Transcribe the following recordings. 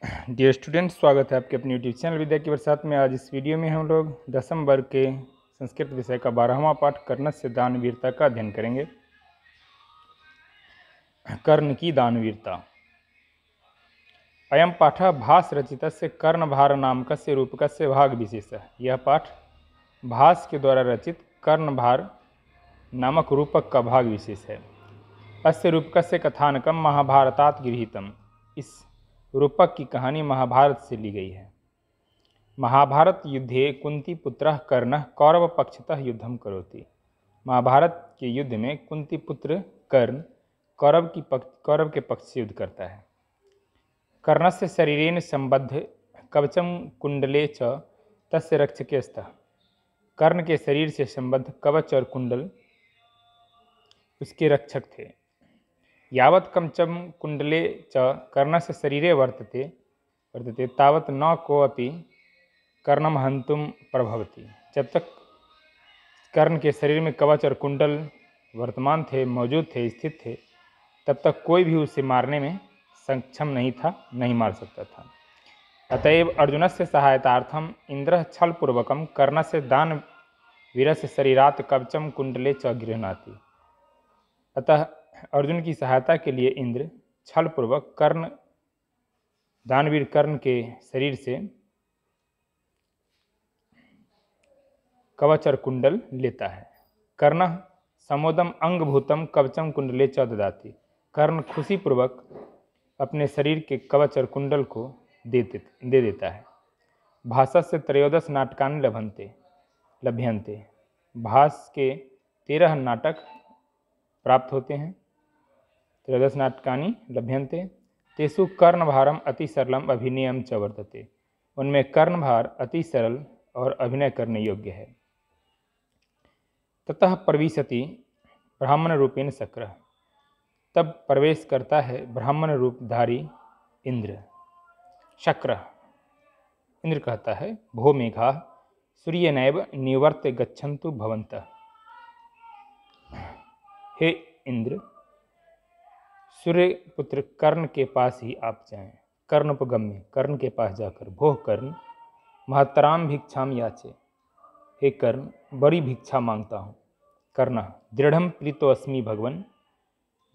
Dear student, स्वागत है आपके अपने यूट्यूब चैनल विद्या की बरसात में। आज इस वीडियो में हम लोग 10वीं वर्ग के संस्कृत विषय का 12वां पाठ कर्णस्य दानवीरता का अध्ययन करेंगे। कर्ण की दानवीरता। अयम पाठ भास रचितस्य कर्णभार नामकस्य रूपकस्य भाग विशेषः। यह पाठ भास के द्वारा रचित कर्णभार नामक रूपक का भाग विशेष है। अस्य रूपकस्य कथानकम महाभारतात गृहीतम। इस रूपक की कहानी महाभारत से ली गई है। महाभारत युद्धे कुंती पुत्रः कर्णः कौरव पक्षतः युद्धम करोति। महाभारत के युद्ध में कुंती पुत्र कर्ण कौरव के पक्ष से युद्ध करता है। कर्णस्य शरीरेण संबद्ध कवचम कुंडले च तस्य रक्षके स्तः। कर्ण के शरीर से संबद्ध कवच और कुंडल उसके रक्षक थे। यावत् कवचम कुंडले च कर्णस्य शरीरे वर्तते तावत् न कोऽपि कर्णम हन्तुं प्रभवति। जब तक कर्ण के शरीर में कवच और कुंडल वर्तमान थे, मौजूद थे, स्थित थे, तब तक कोई भी उसे मारने में सक्षम नहीं था, नहीं मार सकता था। अतएव अर्जुनस्य सहायतार्थम इंद्रः छलपूर्वकं कर्णस्य दानवीरस्य शरीरात् कवचम कुंडले च गृह्णाति। अतः अर्जुन की सहायता के लिए इंद्र छलपूर्वक दानवीर कर्ण के शरीर से कवच और कुंडल लेता है। कर्ण समोदम अंगभूतम कवचम कुंडले च ददाति। कर्ण खुशीपूर्वक अपने शरीर के कवच और कुंडल को दे देता है। भासस्य त्रयोदश नाटकानि लभ्यन्ते। भास के 13 नाटक प्राप्त होते हैं। त्रयोदश नाटकानि लभ्यन्ते। तेषु कर्णभारम अति सरलम अभिनयम च वर्तते। उनमें कर्णभार अति सरल और अभिनय करने योग्य है। ततः प्रविशति ब्राह्मण रूपेण शक्रः। तब प्रवेश करता है ब्राह्मण रूपधारी इंद्र। शक्र इंद्र कहता है, भो मेघा सूर्येनैव निवर्त्य गच्छन्तु भवन्तः। हे इंद्र, सूर्य पुत्र कर्ण के पास ही आप जाएं। कर्णोपगम्य, कर्ण के पास जाकर, भोह कर्ण महतराम भिक्षाम याचे। हे कर्ण, बड़ी भिक्षा मांगता हूँ। कर्ण दृढ़म प्रीतो अस्मि भगवन।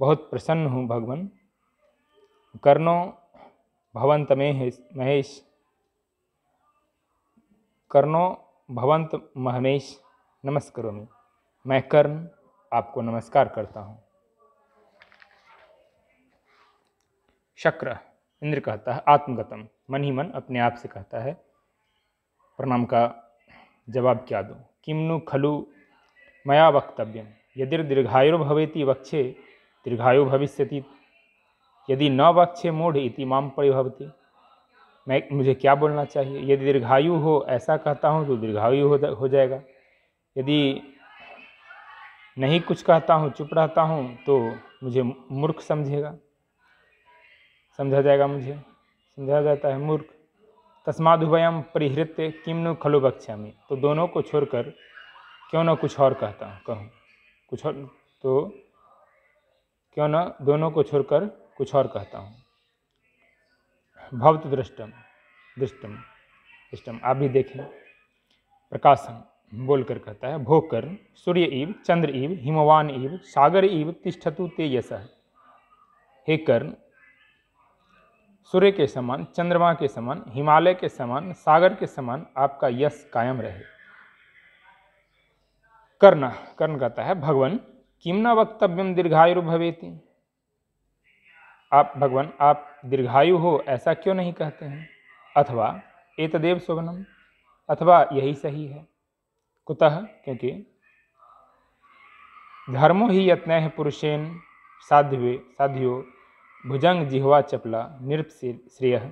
बहुत प्रसन्न हूँ भगवन। कर्णो भवंत महेश। कर्णो भवंत महमेश नमस्करोमि। मैं कर्ण आपको नमस्कार करता हूँ। शक्र इंद्र कहता है, आत्मगतम, मन ही मन अपने आप से कहता है, प्रणाम का जवाब क्या दूँ। किमनु खलु मया वक्तव्यम। यदि दीर्घायुर्भवेति वक्षे दीर्घायु भविष्यति। यदि न वक्षे मूढ़ इति माम परिभवति। मुझे क्या बोलना चाहिए। यदि दीर्घायु हो ऐसा कहता हूँ तो दीर्घायु हो जाएगा। यदि नहीं कुछ कहता हूँ, चुप रहता हूँ, तो मुझे मूर्ख समझा जाएगा। मुझे समझा जाता है मूर्ख। तस्मादुभयम परिहृत्य किमनु खलु वक्ष्यामि। तो दोनों को छोड़कर क्यों न कुछ और कहूँ कुछ और, तो क्यों न दोनों को छोड़कर कुछ और कहता हूँ। भवतु दृष्टम, आप भी देखें। प्रकाशम बोलकर कहता है, भो कर्ण सूर्य इव चंद्र इव हिमवान इव सागर इव तिष्ठतु ते यशः। हे कर्ण, सूर्य के समान, चंद्रमा के समान, हिमालय के समान, सागर के समान आपका यश कायम रहे। कर्ण कहता है, भगवान किम न वक्तव्यम दीर्घायु भवेति। आप भगवान, आप दीर्घायु हो ऐसा क्यों नहीं कहते हैं। अथवा एतदेव शोभनम, अथवा यही सही है। कुतः, क्योंकि धर्मो ही यत्नः पुरुषेण साध्यो भुजंग जिह्वा चपला निरपश्रेयः।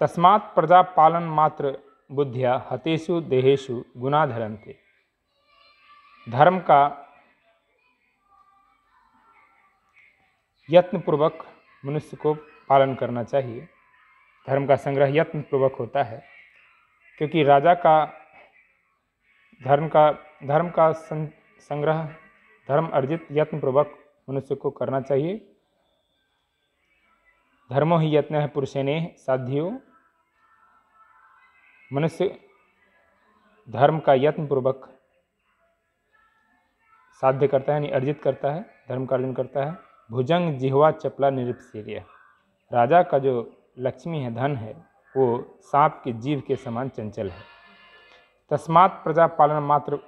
तस्मात् प्रजा पालन मात्र बुद्धिया हतेषु देहेषु गुना धरन्ते। धर्म का यत्नपूर्वक मनुष्य को पालन करना चाहिए। धर्म का संग्रह यत्नपूर्वक होता है, क्योंकि राजा का धर्म का संग्रह धर्म अर्जित यत्नपूर्वक मनुष्य को करना चाहिए। धर्मो ही यत्न पुरुषेने साध्यो, मनुष्य धर्म का यत्न पूर्वक साध्य करता है, यानी अर्जित करता है, धर्म का अर्जन करता है। भुजंग जिह्वा चपला निरुपसीर्य, राजा का जो लक्ष्मी है, धन है, वो सांप के जीव के समान चंचल है। तस्मात् प्रजा पालन मात्र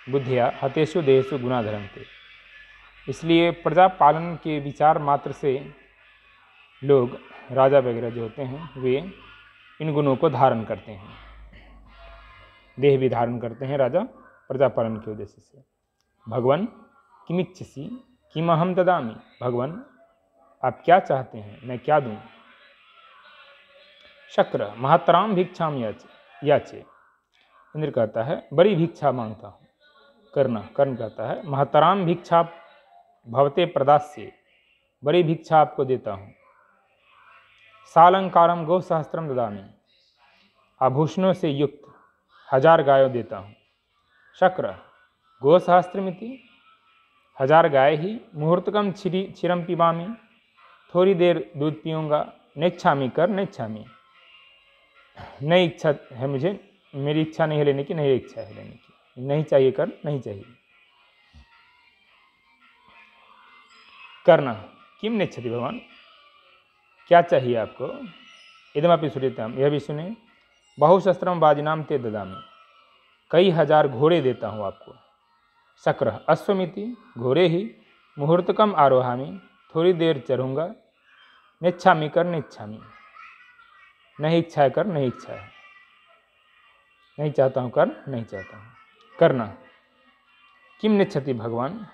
बुद्धिया हतेषु देहेषु गुणा धरन्ते, इसलिए प्रजा पालन के विचार मात्र से लोग, राजा वगैरह जो होते हैं, वे इन गुणों को धारण करते हैं, देह भी धारण करते हैं राजा प्रजा पालन के उद्देश्य से। भगवान किमिच्छसि किमहम ददामि, भगवान आप क्या चाहते हैं, मैं क्या दूं। शक्र महतराम भिक्षाम याचे, इंद्र कहता है बड़ी भिक्षा मांगता हूँ। कर्ण कहता है महतराम भिक्षा भवते प्रदास्य, बड़ी भिक्षा आपको देता हूँ। सालंकारम गौ सहस्त्रम ददामि, आभूषणों से युक्त 1000 गायों देता हूँ। शक्र गो सहस्त्रमिति, 1000 गाय ही। मुहूर्तकम क्षीरम पिबामी, थोड़ी देर दूध पीऊँगा। नेच्छामी कर नेच्छामी, नहीं इच्छा है मुझे, मेरी इच्छा नहीं है लेने की, नहीं इच्छा है लेने की, नहीं चाहिए कर, नहीं चाहिए। करना किम नेच्छति, भगवान क्या चाहिए आपको। इदमपि सुनिताम, यह भी सुने। बहुशस्त्रम बाजिनाम ते ददामी, कई 1000 घोड़े देता हूँ आपको। शक्र अश्वमिति, घोड़े ही। मुहूर्तकम आरोहामी, थोड़ी देर चढ़ूँगा। नेच्छामी कर नेच्छामी, नहीं इच्छा है कर, नहीं इच्छा है, नहीं चाहता हूँ कर, नहीं चाहता हूँ। करना किम नेच्छति, भगवान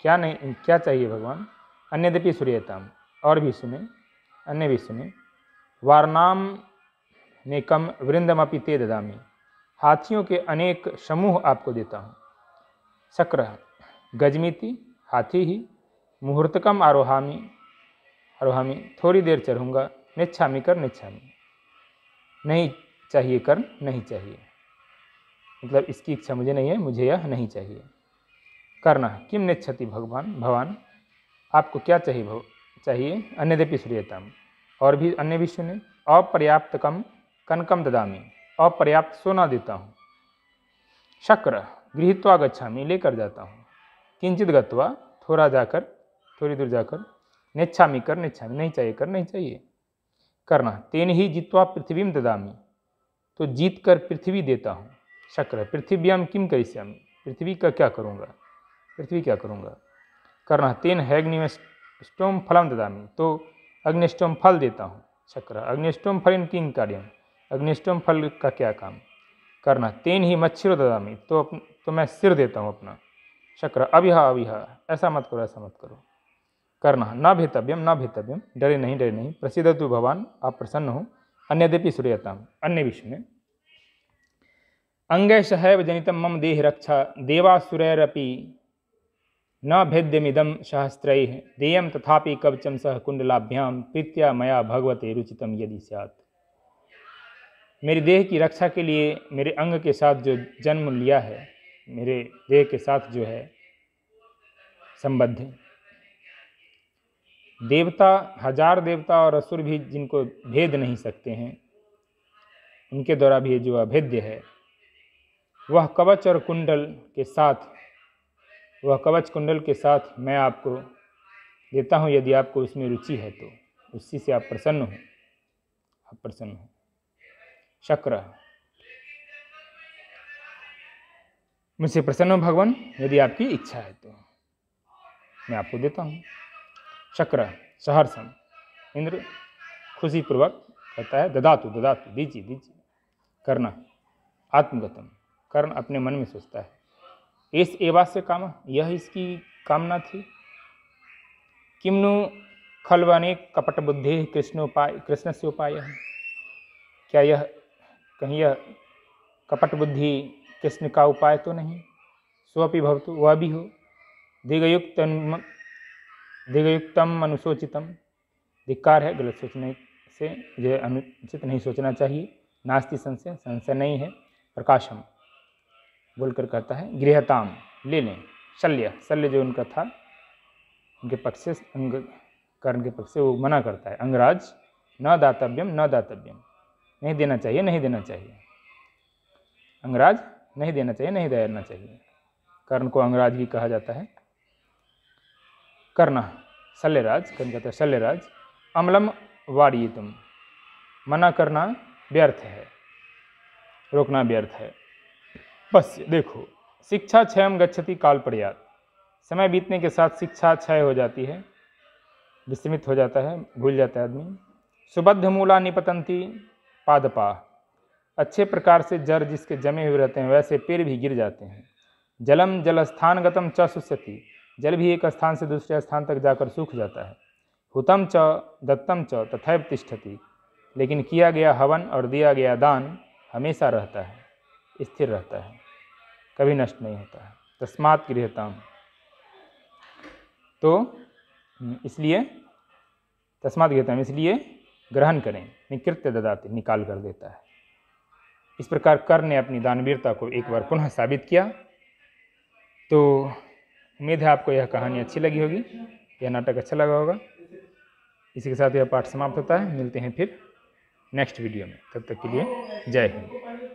क्या नहीं, क्या चाहिए भगवान। अन्यदपि सूर्यताम, और भी सुने, अन्य भी सुने। वारनाम नेकम वृंदमपि ते ददामी, हाथियों के अनेक समूह आपको देता हूँ। शक्र गजमिति, हाथी ही। मुहूर्तकम आरोहामी, थोड़ी देर चढ़ूँगा। नेच्छामी कर नेच्छामी, नहीं चाहिए कर, नहीं चाहिए, मतलब इसकी इच्छा मुझे नहीं है, मुझे यह नहीं चाहिए। करना किम नेच्छति, भगवान आपको क्या चाहिए चाहिए। अन्यदपि सूर्यताम, और भी अन्य भी सुने। अपर्याप्तकम कनकम ददामी, अपर्याप्त सोना देता हूँ। शक्र गृहीत्वा गच्छामी, लेकर जाता हूँ। किंचित गत्वा, थोड़ा जाकर, थोड़ी दूर जाकर। नेच्छामी कर नेच्छामी, नहीं चाहिए कर, नहीं चाहिए। करना तेन ही जित्वा पृथ्वीम ददामी, तो जीत कर पृथ्वी देता हूँ। शक्र पृथिव्याम किम करिष्यामि, पृथ्वी का क्या करूँगा, पृथ्वी क्या करूँगा। करना तेन अग्निष्टोम फलम ददामी, तो अग्निष्टोम फल देता हूँ। शक्र अग्निष्टोम फल किंग कार्यम, अग्निष्टोम फल का क्या काम। करना तेन ही मच्छिरो ददामी, तो मैं सिर देता हूँ अपना। शक्र अभिहा, ऐसा मत करो, ऐसा मत करो। करना न भेतव्यम, डरे नहीं। प्रसिद्धतु भगवान, आप प्रसन्न हो। अन्यद्यपि सूर्यताम, अन्य विषय में। अंगै सहैव जनितम मम देह रक्षा, देवासुरैरपि न भेद्यमिदम सहस्त्रैः, देयम तथापि कवचम सह कुंडलाभ्याम, प्रीत्या मया भगवते रुचितम यदि स्यात्। मेरी देह की रक्षा के लिए मेरे अंग के साथ जो जन्म लिया है, मेरे देह के साथ जो है संबद्ध, देवता 1000 देवता और असुर भी जिनको भेद नहीं सकते हैं, उनके द्वारा भी जो अभेद्य है, वह कवच और कुंडल के साथ, वह कवच कुंडल के साथ मैं आपको देता हूँ, यदि आपको उसमें रुचि है तो उसी से आप प्रसन्न हो, आप प्रसन्न हो। शक्र मुझसे प्रसन्न हो भगवान, यदि आपकी इच्छा है तो मैं आपको देता हूँ। शक्र सहर्षम, इंद्र खुशी पूर्वक कहता है ददातु, दीजिए। करना आत्मगतम, कर्ण अपने मन में सोचता है, इस एवा से काम, यह इसकी कामना थी। किमनु खलवाने कपट बुद्धि कृष्ण से उपाय है, क्या यह कहीं यह कपट बुद्धि कृष्ण का उपाय तो नहीं। स्वपि भवतु, वह भी हो। दिगयुक्तम अनुशोचितम, धिक्कार है गलत सोचने से, मुझे अनुचित नहीं सोचना चाहिए। नास्ति संशय नहीं है। प्रकाशम बोलकर कहता है गृहताम, ले लें। शल्य जो उनका था, उनके पक्ष से, कर्ण के पक्ष से वो मना करता है। अंगराज न दातव्यम न दातव्यम, नहीं देना चाहिए नहीं देना चाहिए। अंगराज नहीं देना चाहिए नहीं देना चाहिए। कर्ण को अंगराज भी कहा जाता है। कर्ण शल्यराज, कर्ण कहता है शल्यराज। अम्लम वारयितुम, मना करना व्यर्थ है, रोकना व्यर्थ है। बस देखो, शिक्षा क्षयम गच्छति काल पर्यात, समय बीतने के साथ शिक्षा क्षय हो जाती है, विस्मित हो जाता है, भूल जाता है आदमी। सुबद्ध मूला निपतंती पादपा, अच्छे प्रकार से जड़ जिसके जमे हुए रहते हैं वैसे पेड़ भी गिर जाते हैं। जलम जलस्थानगतम च शुष्यति, जल भी एक स्थान से दूसरे स्थान तक जाकर सूख जाता है। हुतम च दत्तम च तथैव तिष्ठति, लेकिन किया गया हवन और दिया गया दान हमेशा रहता है, स्थिर रहता है, कभी नष्ट नहीं होता है। तस्मात् गृह्यताम्, तो इसलिए तस्मात् गृह्यताम्, इसलिए ग्रहण करें। निकृत्य ददाति, निकाल कर देता है। इस प्रकार कर्ण ने अपनी दानवीरता को एक बार पुनः साबित किया। तो उम्मीद है आपको यह कहानी अच्छी लगी होगी, यह नाटक अच्छा लगा होगा। इसी के साथ यह पाठ समाप्त होता है। मिलते हैं फिर नेक्स्ट वीडियो में, तब तक के लिए जय हिंद।